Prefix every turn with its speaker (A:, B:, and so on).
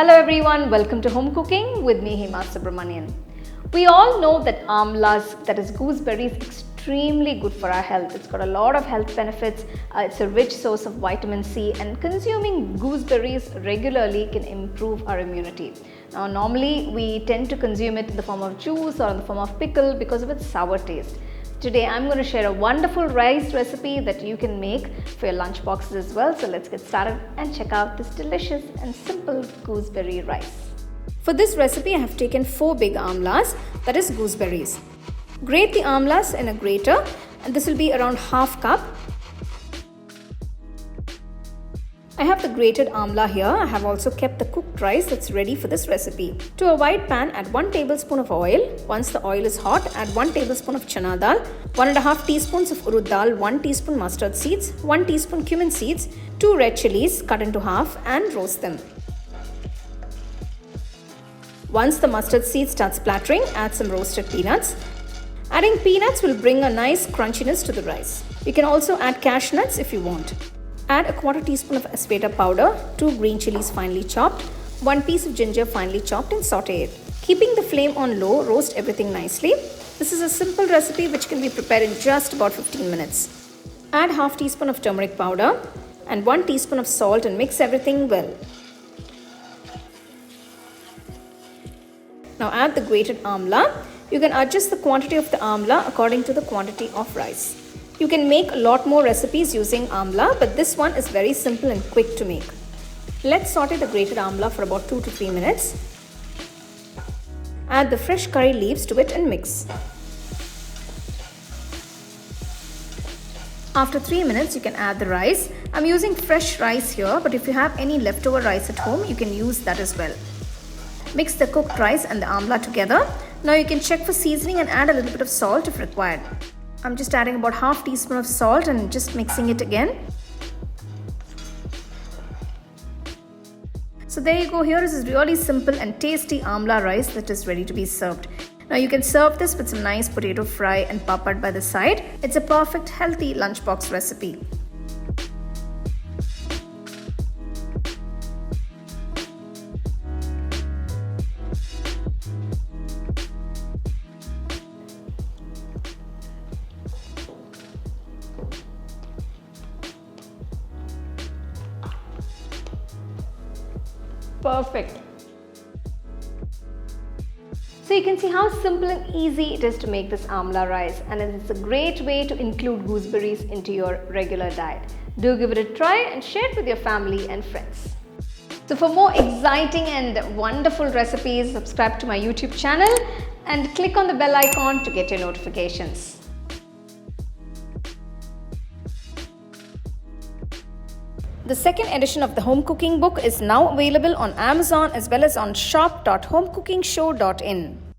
A: Hello everyone, welcome to Home Cooking with me Hema Subramanian. We all know that amlas, that is gooseberry, is extremely good for our health. It's got a lot of health benefits. It's a rich source of vitamin C, and consuming gooseberries regularly can improve our immunity. Now normally we tend to consume it in the form of juice or in the form of pickle because of its sour taste. Today I'm going to share a wonderful rice recipe that you can make for your lunch boxes as well. So let's get started and check out this delicious and simple gooseberry rice. For this recipe I have taken 4 big amlas, that is gooseberries. Grate the amlas in a grater, and this will be around half cup. I have the grated amla here. I have also kept the cooked rice that's ready for this recipe. To a wide pan, add 1 tablespoon of oil. Once the oil is hot, add 1 tablespoon of chana dal, 1.5 teaspoons of urad dal, 1 teaspoon mustard seeds, 1 teaspoon cumin seeds, 2 red chillies cut into half, and roast them. Once the mustard seeds start splattering, add some roasted peanuts. Adding peanuts will bring a nice crunchiness to the rice. You can also add cashew nuts if you want. Add a quarter teaspoon of asafoetida powder, 2 green chillies finely chopped, 1 piece of ginger finely chopped, and saute it. Keeping the flame on low, roast everything nicely. This is a simple recipe which can be prepared in just about 15 minutes. Add half teaspoon of turmeric powder and 1 teaspoon of salt and mix everything well. Now add the grated amla. You can adjust the quantity of the amla according to the quantity of rice. You can make a lot more recipes using amla, but this one is very simple and quick to make. Let's saute the grated amla for about 2 to 3 minutes. Add the fresh curry leaves to it and mix. After 3 minutes, you can add the rice. I'm using fresh rice here, but if you have any leftover rice at home, you can use that as well. Mix the cooked rice and the amla together. Now you can check for seasoning and add a little bit of salt if required. I'm just adding about half teaspoon of salt and just mixing it again. So there you go. Here is this really simple and tasty amla rice that is ready to be served. Now you can serve this with some nice potato fry and papad by the side. It's a perfect healthy lunchbox recipe. Perfect. So you can see how simple and easy it is to make this amla rice, and it's a great way to include gooseberries into your regular diet. Do give it a try and share it with your family and friends. So for more exciting and wonderful recipes, subscribe to my YouTube channel and click on the bell icon to get your notifications. The second edition of the home cooking book is now available on Amazon as well as on shop.homecookingshow.in.